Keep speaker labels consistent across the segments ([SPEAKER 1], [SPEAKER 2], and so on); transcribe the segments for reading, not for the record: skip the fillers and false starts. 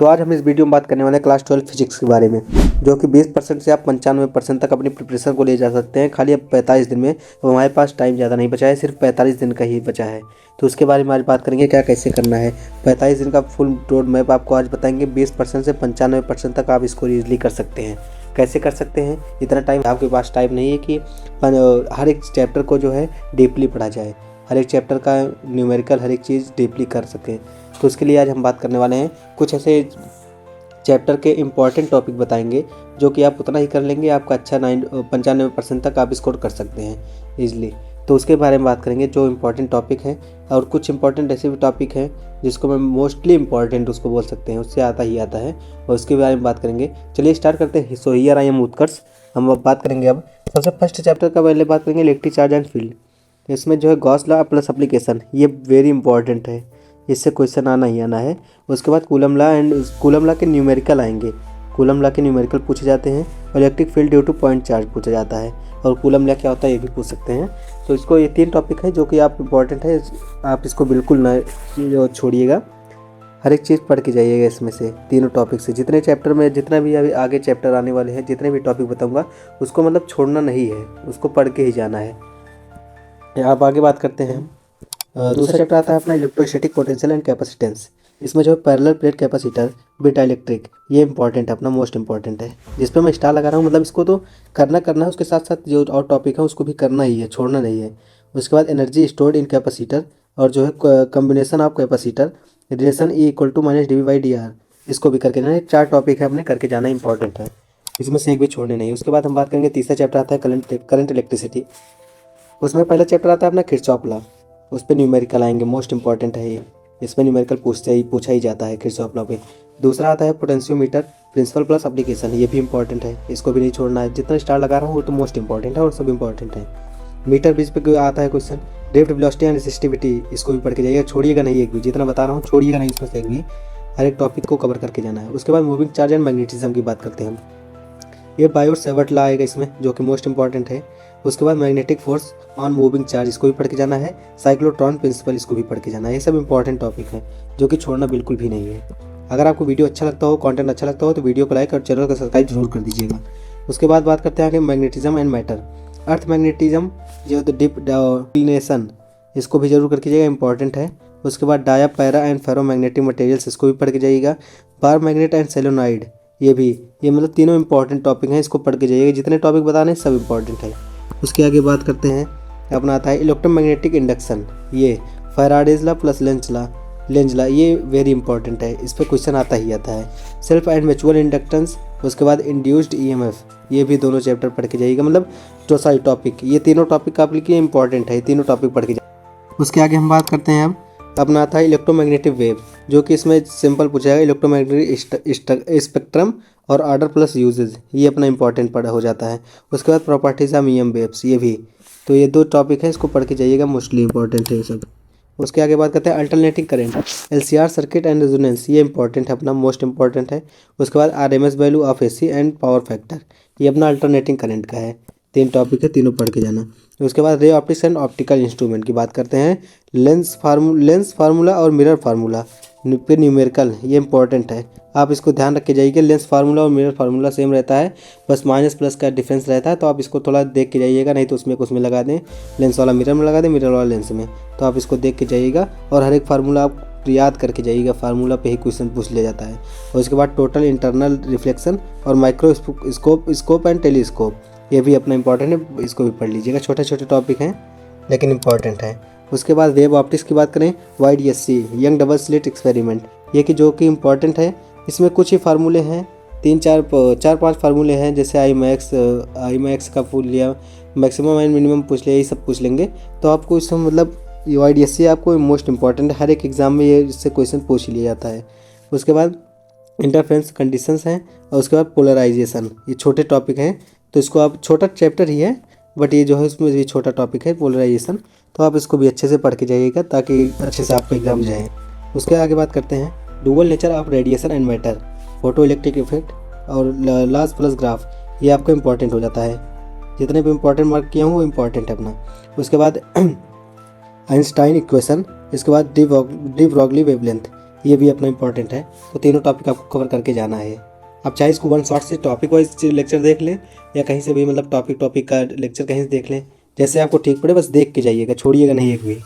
[SPEAKER 1] तो आज हम इस वीडियो में बात करने वाले हैं क्लास 12 फिजिक्स के बारे में, जो कि 20% से आप 95% तक अपनी प्रिपरेशन को ले जा सकते हैं खाली अब 45 दिन में। तो हमारे पास टाइम ज़्यादा नहीं बचा है, सिर्फ 45 दिन का ही बचा है। तो उसके बारे में आज बात करेंगे क्या कैसे करना है। 45 दिन का फुल रोड मैप आपको आज बताएंगे। 20% से 95% तक आप इसको ईजिली कर सकते हैं। कैसे कर सकते हैं, इतना टाइम आपके पास टाइम नहीं है कि हर एक चैप्टर को जो है डीपली पढ़ा जाए, हर एक चैप्टर का न्यूमेरिकल हर एक चीज़ डीपली कर सकें। तो उसके लिए आज हम बात करने वाले हैं कुछ ऐसे चैप्टर के इम्पॉर्टेंट टॉपिक बताएंगे जो कि आप उतना ही कर लेंगे, आपका अच्छा 95% तक आप स्कोर कर सकते हैं ईजिली। तो उसके बारे में बात करेंगे जो इम्पॉर्टेंट टॉपिक हैं, और कुछ इम्पॉर्टेंट ऐसे भी टॉपिक हैं जिसको मैं मोस्टली इम्पॉर्टेंट उसको बोल सकते हैं, उससे आता ही आता है, और उसके बारे में बात करेंगे। चलिए स्टार्ट करते हैं। सो हियर आई एम उत्कर्ष। हम अब बात करेंगे अब सबसे फर्स्ट चैप्टर का पहले बात करेंगे इलेक्ट्रिक चार्ज एंड फील्ड। इसमें जो है गॉस लॉ प्लस एप्लीकेशन, ये वेरी इंपॉर्टेंट है, इससे क्वेश्चन आना ही आना है। उसके बाद coulomb law and coulomb law के न्यूमेरिकल आएंगे। कूलम लॉ के न्यूमेरिकल पूछे जाते हैं, और electric field due two point charge पूछा जाता है, और कूलम लॉ क्या होता है ये भी पूछ सकते हैं। तो इसको ये 3 टॉपिक है जो कि आप इम्पॉर्टेंट है, आप इसको बिल्कुल ना छोड़िएगा, हर एक चीज़ पढ़ के जाइएगा इसमें से, तीनों टॉपिक से। जितने चैप्टर में जितना भी अभी आगे चैप्टर आने वाले हैं, जितने भी टॉपिक बताऊँगा उसको मतलब छोड़ना नहीं है, उसको पढ़ के ही जाना है। आप आगे बात करते हैं। दूसरा चैप्टर आता है अपना इलेक्ट्रोस्टैटिक पोटेंशियल एंड कैपेसिटेंस। इसमें जो है parallel plate capacitor, beta electric, ये इंपॉर्टेंट है, अपना मोस्ट इंपॉर्टेंट है, जिस पे मैं स्टार लगा रहा हूँ। मतलब इसको तो करना है, उसके साथ साथ जो और टॉपिक है उसको भी करना ही है, छोड़ना नहीं है। उसके बाद एनर्जी स्टोर्ड इन कैपेसिटर, और जो है combination of capacitor, relation E = -dV/dr, इसको भी करके जाना है। 4 टॉपिक है, अपने करके जाना इंपॉर्टेंट है, इसमें से एक भी छोड़ने नहीं। उसके बाद हम बात करेंगे तीसरा चैप्टर आता है करंट इलेक्ट्रिसिटी। उसमें पहला चैप्टर आता है अपना किरचॉफ लॉ, उस पर न्यूमेरिकल आएंगे, मोस्ट इंपॉर्टेंट है ये, इसमें न्यूमेरिकल पूछा ही जाता है किरचॉफ लॉ पे। दूसरा आता है पोटेंशियोमीटर प्रिंसिपल प्लस एप्लीकेशन, ये भी इंपॉर्टेंट है, इसको भी नहीं छोड़ना है। जितना स्टार लगा रहा हूँ वो तो मोस्ट इंपॉर्टेंट है और सब इंपॉर्टेंट है। मीटर बीच पे आता है question, drift velocity and resistivity, इसको भी पढ़ के जाइएगा, छोड़िएगा नहीं एक भी, जितना बता रहा हूँ छोड़िएगा नहीं, इसमें से एक भी, हर एक टॉपिक को कवर करके जाना है। उसके बाद मूविंग चार्ज एंड मैग्नेटिज्म की बात करते हैं हम। ये बायोट-सेवर्ट लॉ आएगा इसमें, जो कि मोस्ट इंपॉर्टेंट है। उसके बाद magnetic force on moving charge, इसको भी पढ़ के जाना है। साइक्लोट्रॉन प्रिंसिपल, इसको भी पढ़ के जाना है। ये सब इंपॉर्टेंट टॉपिक है जो कि छोड़ना बिल्कुल भी नहीं है। अगर आपको वीडियो अच्छा लगता हो, कंटेंट अच्छा लगता हो, तो वीडियो को लाइक और चैनल को सब्सक्राइब जरूर कर दीजिएगा। उसके बाद बात करते हैं आगे magnetism and matter, earth magnetism, जो डिक्लिनेशन, इसको भी जरूर करके जाइएगा, इंपॉर्टेंट है। उसके बाद dia, para and ferromagnetic materials, इसको भी पढ़ के जाइएगा। बार मैग्नेट एंड सोलेनॉइड, ये मतलब तीनों इंपॉर्टेंट टॉपिक हैं, इसको पढ़ के जाइएगा। जितने टॉपिक बताने सब इंपॉर्टेंट है। उसके आगे बात करते हैं, अपना आता है इलेक्ट्रोमैग्नेटिक इंडक्शन, ये Faraday's law plus Lenz law, ये वेरी इंपॉर्टेंट है, इस पर क्वेश्चन आता ही आता है। सेल्फ एंड म्यूचुअल इंडक्टेंस, उसके बाद इंड्यूस्ड EMF, ये भी दोनों चैप्टर पढ़ के जाइएगा। मतलब जो सारे टॉपिक, ये तीनों टॉपिक आपके लिए इंपॉर्टेंट है, तीनों टॉपिक पढ़ के जाइए। उसके आगे हम बात करते हैं अब अपना आता है इलेक्ट्रोमैग्नेटिक वेव, जो कि इसमें सिंपल पूछा जाएगा, इलेक्ट्रोमैग्नेटिक स्पेक्ट्रम और ऑर्डर प्लस यूजेज, ये अपना इंपॉर्टेंट पढ़ा हो जाता है। उसके बाद प्रॉपर्टीज ऑफ EM वेव्स, ये भी, तो ये 2 टॉपिक है, इसको पढ़ के जाइएगा, मोस्टली इंपॉर्टेंट है ये सब। उसके आगे बात करते हैं alternating current, LCR circuit and resonance, ये इंपॉर्टेंट है, अपना मोस्ट इंपॉर्टेंट है। उसके बाद RMS value of AC and power factor, ये अपना अल्टरनेटिंग करंट का है। 3 टॉपिक है, तीनों पढ़ के जाना। उसके बाद ray optics and optical instrument की बात करते हैं। लेंस फार्मूला और मिरर फार्मूला पे न्यूमेरिकल, ये इंपॉर्टेंट है, आप इसको ध्यान रख के जाइएगा। लेंस फार्मूला और मिरर फार्मूला सेम रहता है, बस माइनस प्लस का डिफरेंस रहता है, तो आप इसको थोड़ा देख के जाइएगा, नहीं तो उसमें लगा दें, लेंस वाला मिरर में लगा दें, मिरर वाला लेंस में, तो आप इसको देख के जाइएगा। और हर एक फार्मूला आप याद करके जाइएगा, फार्मूला पे ही क्वेश्चन पूछ लिया जाता है। और उसके बाद टोटल इंटरनल रिफ्लेक्शन और माइक्रोस्कोप एंड टेलीस्कोप, ये भी अपना इंपॉर्टेंट है, इसको भी पढ़ लीजिएगा। छोटे छोटे टॉपिक हैं लेकिन इंपॉर्टेंट है। उसके बाद वेव ऑप्टिक्स की बात करें, YDSC young double slit experiment, ये कि जो कि इंपॉर्टेंट है, इसमें कुछ ही फार्मूले हैं, 4-5 फार्मूले हैं, जैसे IMAX का पूछ लिया, मैक्सिमम एंड मिनिमम पूछ लिया, ये सब पूछ लेंगे। तो आपको इसमें मतलब YDSC आपको मोस्ट इंपॉर्टेंट है, हर एक एग्जाम में ये इससे क्वेश्चन पूछ लिया जाता है। उसके बाद इंटरफेरेंस कंडीशंस हैं, और उसके बाद पोलराइजेशन, ये छोटे टॉपिक हैं, तो इसको आप, छोटा चैप्टर ही है बट ये जो है इसमें भी छोटा टॉपिक है पोलराइजेशन, तो आप इसको भी अच्छे से पढ़ के जाइएगा ताकि अच्छे से आपका एग्जाम जाए। उसके आगे बात करते हैं dual nature of radiation and matter, photo electric effect और लॉस प्लस ग्राफ, ये आपको इंपॉर्टेंट हो जाता है। जितने भी इंपॉर्टेंट मार्क किया हूँ वो इंपॉर्टेंट है अपना। उसके बाद आइंस्टाइन इक्वेशन, इसके बाद डी ब्रॉगली वेवलेंथ, ये भी अपना इंपॉर्टेंट है। तो तीनों टॉपिक आपको कवर करके जाना है। आप चाहे इसको वन शॉट से टॉपिक वाइज लेक्चर देख लें या कहीं से भी मतलब टॉपिक का लेक्चर कहीं से देख लें, जैसे आपको ठीक पड़े बस देख के जाइएगा, छोड़िएगा नहीं एक भी।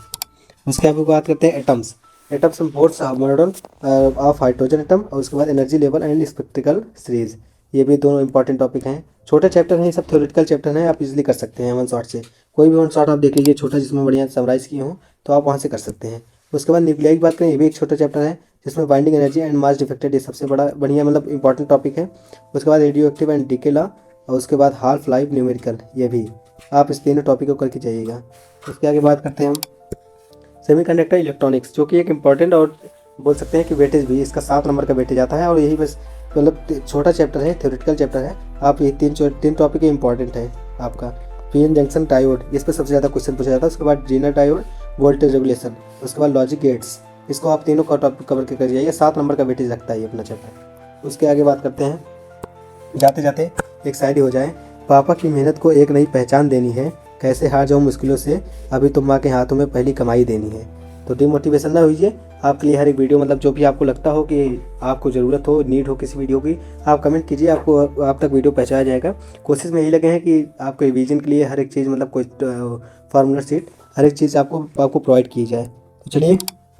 [SPEAKER 1] उसके बाद बात करते हैं atoms. Atoms boards model of hydrogen atom और उसके बाद एनर्जी लेवल एंड स्पेक्ट्रिकल सीरीज। ये भी दोनों इंपॉर्टेंट टॉपिक हैं। छोटे चैप्टर हैं, ये सब थ्योरेटिकल चैप्टर हैं, आप इजीली कर सकते हैं वन शॉट से। कोई भी वन शॉट आप देख लीजिए छोटा जिसमें बढ़िया समराइज़ किए हों तो आप वहाँ से कर सकते हैं। उसके बाद न्यूक्लियाई की बात करें, ये भी एक छोटा चैप्टर है जिसमें binding energy and mass defected, ये सबसे बड़ा बढ़िया मतलब इंपॉर्टेंट टॉपिक है। उसके बाद radio active and decay law और उसके बाद हाफ लाइफ न्यूमेरिकल, ये भी आप इस तीनों टॉपिक को करके जाइएगा। उसके आगे बात करते हैं हम सेमीकंडक्टर इलेक्ट्रॉनिक्स, जो कि एक इम्पॉर्टेंट और बोल सकते हैं कि वेटेज भी इसका 7 नंबर का वेटेज आता है। और यही बस मतलब छोटा चैप्टर है, थ्योरेटिकल चैप्टर है। आप ये तीन टॉपिक इंपॉर्टेंट है आपका। पीएन जंक्शन डायोड, इस पर सबसे ज़्यादा क्वेश्चन पूछा जाता है। उसके बाद जीनर डायोड, वोल्टेज रेगुलेशन, उसके बाद लॉजिक गेट्स, इसको आप तीनों का टॉपिक कवर कर जाइए। 7 नंबर का वेटेज लगता है ये अपना चैप्टर। उसके आगे बात करते हैं, जाते जाते एक शायरी हो जाए। पापा की मेहनत को एक नई पहचान देनी है, कैसे हार जाऊँ मुश्किलों से, अभी तुम माँ के हाथों में पहली कमाई देनी है। तो डिमोटिवेशन ना होइए, आपके लिए हर एक वीडियो मतलब जो भी आपको लगता हो कि आपको ज़रूरत हो, नीड हो किसी वीडियो की, आप कमेंट कीजिए, आपको आप तक वीडियो पहुँचाया जाएगा। कोशिश में यही लगे हैं कि आपके रिवीजन के लिए हर एक चीज़ मतलब कोई फार्मूला शीट हर एक चीज़ आपको प्रोवाइड की जाए। तो चलिए,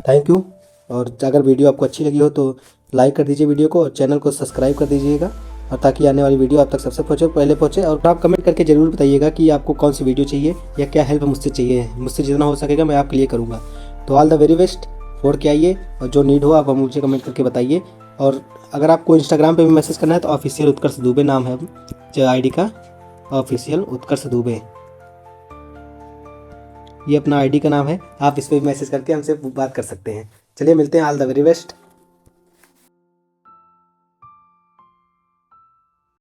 [SPEAKER 1] थैंक यू। और अगर वीडियो आपको अच्छी लगी हो तो लाइक कर दीजिए वीडियो को और चैनल को सब्सक्राइब कर दीजिएगा, और ताकि आने वाली वीडियो आप तक सबसे पहले पहुंचे। और आप कमेंट करके ज़रूर बताइएगा कि आपको कौन सी वीडियो चाहिए या क्या हेल्प मुझसे चाहिए। मुझसे जितना हो सकेगा मैं आपके लिए करूँगा। तो ऑल द वेरी बेस्ट, फोड़ के आइए और जो नीड हो आप मुझे कमेंट करके बताइए। और अगर आपको इंस्टाग्राम पे भी मैसेज करना है तो ऑफिशियल उत्कर्ष दुबे नाम है जो आईडी का, ऑफिशियल उत्कर्ष दुबे, ये अपना आईडी का नाम है। आप इस पर मैसेज करके हमसे बात कर सकते हैं। चलिए मिलते हैं, ऑल द वेरी बेस्ट।